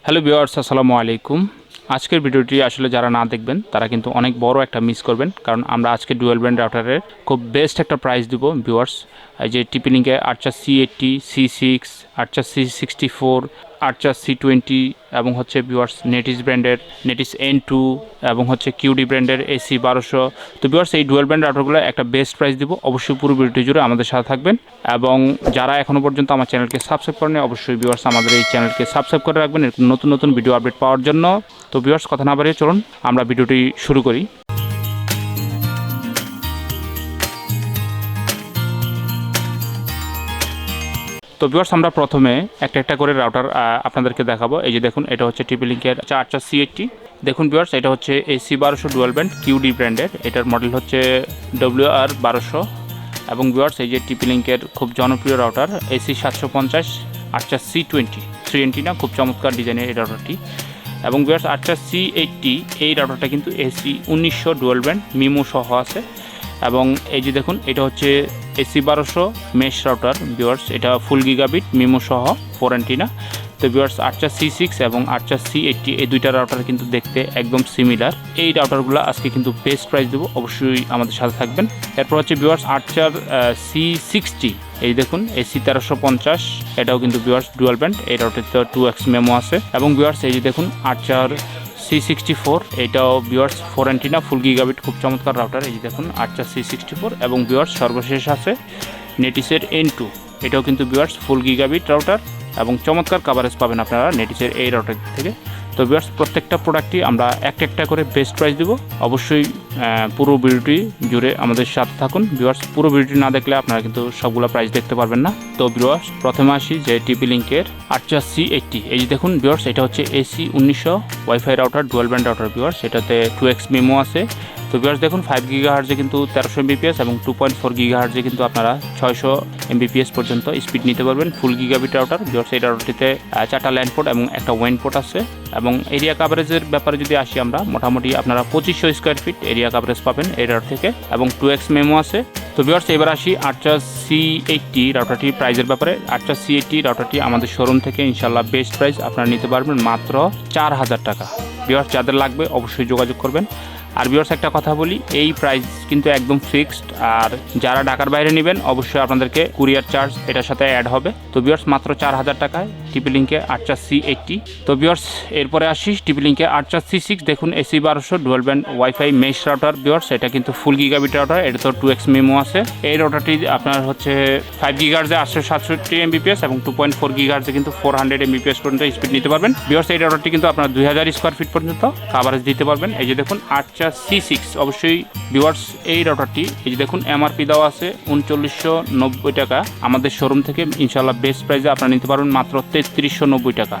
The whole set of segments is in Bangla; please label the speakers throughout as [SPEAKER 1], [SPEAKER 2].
[SPEAKER 1] হ্যালো ভিউয়ার্স, আসসালামু আলাইকুম। আজকের ভিডিওটি আসলে যারা না দেখবেন তারা কিন্তু অনেক বড় একটা মিস করবেন, কারণ আমরা আজকে ডুয়েল ব্যান্ড রাউটারের খুব বেস্ট একটা প্রাইস দিব ভিউয়ার্স। এই যে টিপিলিংকে আর্চার C80, C6, আর্চার C64, আর্চার C20 এবং হচ্ছে ভিউয়ার্স নেটিস ব্র্যান্ডের নেটিস N2 এবং হচ্ছে কিউডি ব্র্যান্ডের AC1200। তো ভিউয়ার্স এই ডুয়েল ব্যান্ড রাউটারগুলো একটা বেস্ট প্রাইস দিব। অবশ্যই পুরো ভিডিওটি জুড়ে আমাদের সাথে থাকবেন এবং যারা এখনও পর্যন্ত আমার চ্যানেলকে সাবস্ক্রাইব করেনি অবশ্যই ভিউয়ার্স আমাদের এই চ্যানেলকে সাবস্ক্রাইব করে রাখবেন এরকম নতুন নতুন ভিডিও আপডেট পাওয়ার জন্য। তো ভিউয়ার্স কথা না বাড়িয়ে চলুন আমরা ভিডিওটি শুরু করি। তো ভিউয়ার্স আমরা প্রথমে একটা একটা করে রাউটার আপনাদেরকে দেখাবো। এই যে দেখুন, এটা হচ্ছে টিপিলিংকের আর্চার C80। দেখুন ভিউয়ার্স, এটা হচ্ছে AC1200 ডুয়াল ব্যান্ড কিউডি ব্র্যান্ডের, এটার মডেল হচ্ছে WR1200। এবং ভিউয়ার্স এই যে টিপিলিংকের খুব জনপ্রিয় রাউটার AC750 আর্চার C20 3NT না, খুব চমৎকার ডিজাইনের এই রাউটারটি। এবং ভিউয়ার্স আর্চার C80 এই রাউটারটা কিন্তু AC1900 ডুয়াল ব্যান্ড মিমো সহ আছে। এবং এই যে দেখুন, এটা হচ্ছে AC1200 মেশ রাউটার ভিউয়ার্স, এটা ফুল গিগাবিট মিমো সহ 4 অ্যান্টিনা। তো ভিউয়ার্স আর্চার C6 এবং আর্চার C80 এই দুইটা রাউটার কিন্তু দেখতে একদম সিমিলার। এই রাউটারগুলো আজকে কিন্তু বেস্ট প্রাইস দেবো, অবশ্যই আমাদের সাথে থাকবেন। এরপর হচ্ছে ভিউয়ার্স আর্চার C60, এই দেখুন AC1350, এটাও কিন্তু ভিউয়ার্স ডুয়াল ব্যান্ড, এই রাউটারতে 2x মেমো আছে। এবং ভিউয়ার্স এই যে দেখুন আর্চার C64, এটাও ভিউয়ার্স 4 অ্যান্টিনা ফুল গিগাবিট, খুব চমৎকার রাউটার। এই যে দেখুন আর্চার C64। এবং ভিউয়ার্স সর্বশেষ আছে নেটিসের N2, এটাও কিন্তু ভিউয়ার্স ফুল গিগাবিট রাউটার এবং চমৎকার কাভারেজ পাবেন আপনারা নেটিসের এই রাউটার থেকে। তো ভিউয়ার্স প্রত্যেকটা প্রোডাক্টই আমরা একটা একটা করে বেস্ট প্রাইস দেবো, অবশ্যই পুরো ভিডিওটি জুড়ে আমাদের সাথে থাকুন। ভিউয়ার্স পুরো ভিডিওটি না দেখলে আপনারা কিন্তু সবগুলো প্রাইস দেখতে পারবেন না। তো ভিউয়ার্স প্রথমে আসি যে টিপিলিংকের আর্চার C80। এই যে দেখুন ভিউয়ার্স, এটা হচ্ছে AC1900 wifi router dual band router viewers, এটাতে 2x মেমো আছে। তো ভিউয়ার্স দেখুন 5 GHz কিন্তু 1300 Mbps এবং 2.4 GHz কিন্তু আপনারা 600 Mbps পর্যন্ত স্পিড নিতে পারবেন। ফুল গিগাবিট রাউটার ভিউয়ার্স, এই রাউটারটিতে 4টা ল্যান্ড পোর্ট এবং একটা ওয়েন পোর্ট আছে। এবং এরিয়া কাভারেজের ব্যাপারে যদি আসি আমরা, মোটামুটি আপনারা 2500 স্কোয়ার ফিট এরিয়া কাভারেজ পাবেন এই রাউটার থেকে এবং 2x মেমো আছে। তো ভিউয়ার্স এবার আসি আর্চার C80 রাউটারটির প্রাইসের ব্যাপারে। আর্চার C80 রাউটারটি আমাদের শোরুম থেকে ইনশাল্লাহ বেস্ট প্রাইস আপনারা নিতে পারবেন মাত্র 4000 টাকা। ভিউয়ার্স যাদের লাগবে অবশ্যই যোগাযোগ করবেন। আর ভিউয়ার্স একটা কথা বলি, এই প্রাইস কিন্তু একদম ফিক্সড, আর যারা ঢাকার বাইরে নেবেন অবশ্যই আপনাদেরকে কুরিয়ার চার্জ এটার সাথে অ্যাড হবে। তো ভিউয়ার্স মাত্র 4000 টাকায় টিপিলিংকে আর্চার C80। তো ভিউয়ার্স এরপরে আসি টিপিলিংকে আর্চার C6। দেখুন AC1200 dual band wifi mesh router viewers, এটা কিন্তু ফুল গিগাবিট রাউটার, এটা তো 2x মেমো আছে। এই রাউটারটি আপনার হচ্ছে 5 GHz 867 Mbps এবং 2.4 GHz কিন্তু 400 Mbps পর্যন্ত স্পিড নিতে পারবেন। ভিউয়ার্স এই রাউটারটি কিন্তু আপনার 2000 স্কোয়ার ফিট পর্যন্ত কাভারেজ দিতে পারবেন। এই যে দেখুন আর্চার C6 অবশ্যই ভিউয়ার্স এই রাউটারটি, এই যে দেখুন MRP দেওয়া আছে 3990 টাকা। আমাদের শোরুম থেকে ইনশাল্লাহ বেস্ট প্রাইসে আপনারা নিতে পারবেন মাত্র 3390 টাকা।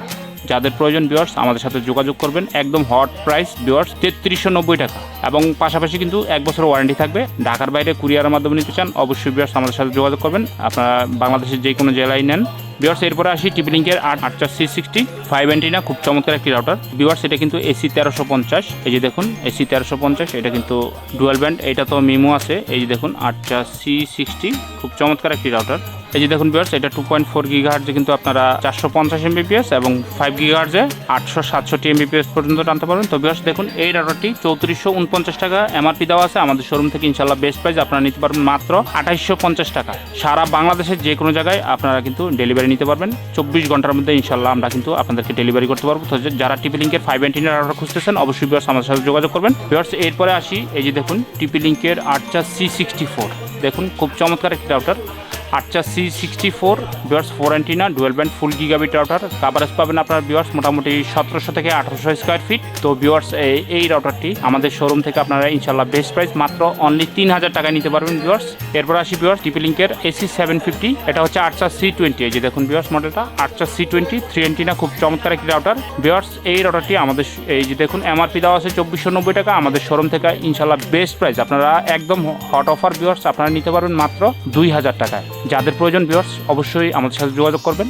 [SPEAKER 1] যাদের প্রয়োজন ভিউয়ার্স আমাদের সাথে যোগাযোগ করবেন, একদম হট প্রাইস ভিউয়ার্স 3390 টাকা। এবং পাশাপাশি কিন্তু 1 বছরের ওয়ারেন্টি থাকবে। ঢাকার বাইরে কুরিয়ারের মাধ্যমে নিতে চান অবশ্যই ভিউয়ার্স আমাদের সাথে যোগাযোগ করবেন, আপনারা বাংলাদেশের যে কোনো জেলায় নেন। ভিউয়ার্স এরপরে আসি টিপিলিংকের আর্চার C60 5 অ্যান্টিনা, খুব চমৎকার একটি রাউটার ভিউয়ার্স, এটা কিন্তু AC1350। এই যে দেখুন AC1350, এটা কিন্তু ডুয়াল ব্যান্ড, এটা তো মিমো আছে। এই যে দেখুন আর্চার C60 খুব চমৎকার একটি রাউটার। এই যে দেখুন ভিউয়ার্স, এটা 2.4 GHz কিন্তু আপনারা 450 Mbps এবং 5 GHz 867 Mbps পর্যন্ত টানতে পারবেন। তো ভিউয়ার্স দেখুন এই রাউটারটি 3449 টাকা MRP দেওয়া আছে। আমাদের শোরুম থেকে ইনশাল্লাহ বেস্ট প্রাইস আপনারা নিতে পারবেন মাত্র 2850 টাকা। সারা বাংলাদেশের যে কোনো জায়গায় আপনারা কিন্তু ডেলিভারি নিতে পারবেন 24 ঘন্টার মধ্যে ইনশাল্লাহ আমরা কিন্তু আপনাদেরকে ডেলিভারি করতে পারবো। তো যারা টিপিলিংকের 5 অ্যান্টিনা রাউটার খুঁজতেছেন অবশ্যই ভিউয়ার্স আমাদের সাথে যোগাযোগ করবেন। ভিউয়ার্স এরপরে আসি, এই যে দেখুন টিপিলিংকের আর্চার C64। দেখুন খুব চমৎকার একটি রাউটার আর্চার C64 viewers 4 antenna dual band ফুল গিগাবিট রাউটার, কাভারেজ পাবেন আপনার ভিউয়ার্স মোটামুটি 1700 থেকে 1800 স্কোয়ার ফিট। তো ভিউয়ার্স এই রাউটারটি আমাদের শোরুম থেকে আপনারা ইনশাল্লাহ বেস্ট প্রাইস মাত্র অনলি 3000 টাকায় নিতে পারবেন ভিউয়ার্স। এরপর আসি ভিউয়ার্স টিপিলিংকের AC750, এটা হচ্ছে আর্চার C20। এই যে দেখুন ভিউয়ার্স মডেলটা আর্চার C20 3 অ্যান্টিনা, খুব চমৎকার একটি রাউটার ভিউয়ার্স। এই রাউটারটি আমাদের এই যে দেখুন MRP দেওয়া আছে 2490 টাকা। আমাদের শোরুম থেকে ইনশাল্লাহ বেস্ট প্রাইস আপনারা একদম হট অফার ভিউয়ার্স আপনারা নিতে পারবেন মাত্র 2000 টাকায়। যাদের প্রয়োজন ভিউয়ার্স অবশ্যই আমাদের সাথে যোগাযোগ করবেন।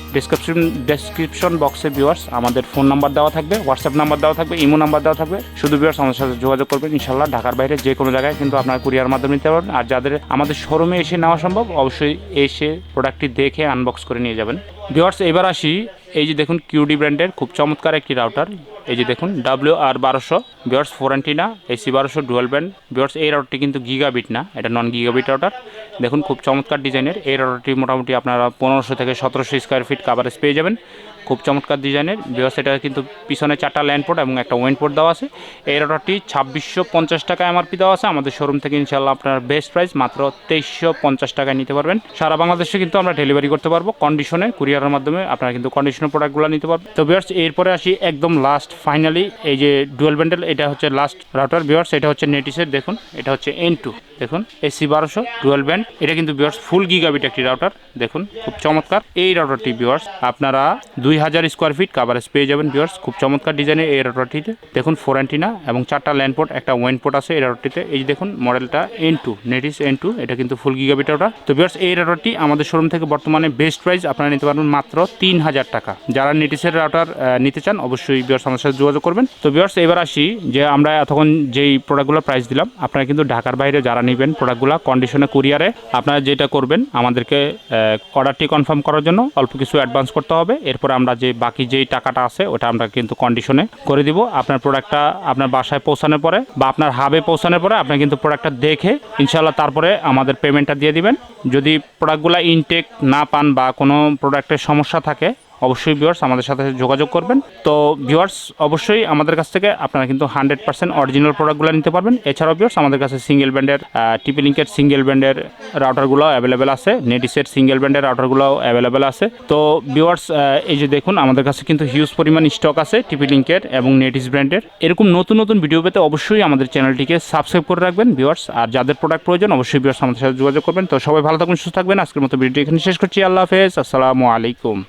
[SPEAKER 1] ডেসক্রিপশন বক্সে ভিউয়ার্স আমাদের ফোন নাম্বার দেওয়া থাকবে, হোয়াটসঅ্যাপ নাম্বার দেওয়া থাকবে, ইমো নাম্বার দেওয়া থাকবে। শুধু ভিউয়ার্স আমাদের সাথে যোগাযোগ করবেন ইনশাল্লাহ ঢাকার বাইরে যে কোনো জায়গায় কিন্তু আপনারা কুরিয়ার মাধ্যমে নিতে পারবেন। আর যাদের আমাদের শোরুমে এসে নেওয়া সম্ভব অবশ্যই এসে প্রোডাক্টটি দেখে আনবক্স করে নিয়ে যাবেন। ভিউয়ার্স এবার আসি এই যে দেখুন কিউডি ব্র্যান্ডের খুব চমৎকার একটি রাউটার। এই যে দেখুন WR1200 viewers 4 antenna AC1200 dual band. Viewers এই রাউটারটি কিন্তু গিগাবিট না, এটা নন গিগাবিট রাউটার। দেখুন খুব চমৎকার ডিজাইনের এই রাউটারটি মোটামুটি আপনারা 1500 থেকে 1700 স্কোয়ার ফিট কাভারেজ পেয়ে যাবেন। খুব চমৎকার ডিজাইনের। ভিউয়ার্স এটা কিন্তু পিছনে 4টা ল্যান্ড পোর্ট এবং একটা ওয়েন পোর্ট দেওয়া আছে। এই রাউটারটি 2650 টাকা MRP দেওয়া আছে। আমাদের শোরুম থেকে ইনশাআল্লাহ আপনার বেস্ট প্রাইস মাত্র 2350 টাকায় নিতে পারবেন। সারা বাংলাদেশে কিন্তু আমরা ডেলিভারি করতে পারবো কন্ডিশনে, কুরিয়ারের মাধ্যমে আপনারা কিন্তু কন্ডিশনের প্রোডাক্টগুলো নিতে পারবেন। তো ভিউয়ার্স এরপরে আসি একদম লাস্ট ফাইনালি এই যে ডুয়াল ব্যান্ডেল, এটা হচ্ছে লাস্ট রাউটার ভিউয়ার্স। এটা হচ্ছে নেটিসের, দেখুন এটা হচ্ছে N2, দেখুন AC1200 ডুয়াল ব্যান্ড। এটা কিন্তু ভিউয়ার্স ফুল গিগাবিট একটি রাউটার, দেখুন খুব চমৎকার এই রাউটারটি ভিউয়ার্স আপনারা 2000 স্কোয়ার ফিট কাভারেজ পেয়ে যাবেন ভিউয়ার্স। খুব চমৎকার ডিজাইনের এই রাউটারটিতে দেখুন 4 অ্যান্টিনা এবং 4টা ল্যান্ড পোর্ট একটা ওয়েন পোর্ট আছে এই রাউটারটিতে। এই যে দেখুন মডেলটা N2, নেটিস N2, এটা কিন্তু ফুল গিগাবিট রাউটার। তো ভিউয়ার্স এই রাউটারটি আমাদের শোরুম থেকে বর্তমানে বেস্ট প্রাইস আপনারা নিতে পারবেন মাত্র 3000 টাকা। যারা নেটিসের রাউটার নিতে চান অবশ্যই ভিউয়ার্স আমাদের সাথে যোগাযোগ করবেন। তো ভিউয়ার্স এবার আসি যে আমরা এতক্ষণ যেই প্রোডাক্টগুলো প্রাইস দিলাম, আপনারা কিন্তু ঢাকার বাইরে যারা নেবেন প্রোডাক্টগুলো কন্ডিশনে কুরিয়ারে, আপনারা যেটা করবেন আমাদেরকে অর্ডারটি কনফার্ম করার জন্য অল্প কিছু অ্যাডভান্স করতে হবে। এরপর আমরা যে বাকি যেই টাকাটা আছে ওটা আমরা কিন্তু কন্ডিশনে করে দিব। আপনার প্রোডাক্টটা আপনার বাসায় পৌঁছানোর পরে বা আপনার হাবে পৌঁছানোর পরে আপনি কিন্তু প্রোডাক্টটা দেখে ইনশাআল্লাহ তারপরে আমাদের পেমেন্টটা দিয়ে দিবেন। যদি প্রোডাক্টগুলো ইনটেক না পান বা কোনো প্রোডাক্টের সমস্যা থাকে অবশ্যই ভিউয়ার্স আমাদের সাথে যোগাযোগ করবেন। তো ভিউয়ার্স অবশ্যই আমাদের কাছ থেকে আপনারা কিন্তু 100% অরিজিনাল প্রোডাক্টগুলো নিতে পারবেন। এছাড়াও ভিউয়ার্স আমাদের কাছে সিঙ্গেল ব্যান্ডের টিপিলিঙ্কের সিঙ্গেল ব্যান্ডের রাউটারগুলো অ্যাভেলেবেল আছে, নেটিসের সিঙ্গেল ব্যান্ডের রাউটারগুলো অ্যাভেলেবেল আছে। তো ভিউয়ার্স এই যে দেখুন আমাদের কাছে কিন্তু হিউজ পরিমাণ স্টক আছে টিপিলিঙ্কের এবং নেটিস ব্র্যান্ডের। এরকম নতুন নতুন ভিডিও পেতে অবশ্যই আমাদের চ্যানেলটিকে সাবস্ক্রাইব করে রাখবেন ভিউয়ার্স। আর যাদের প্রোডাক্ট প্রয়োজন অবশ্যই ভিউয়ার্স আমাদের সাথে যোগাযোগ করবেন। তো সবাই ভালো থাকবেন, সুস্থ থাকবেন। আজকের মতো ভিডিওটি এখানে শেষ করছি। আল্লাহ হাফেজ, আসসালামু আলাইকুম।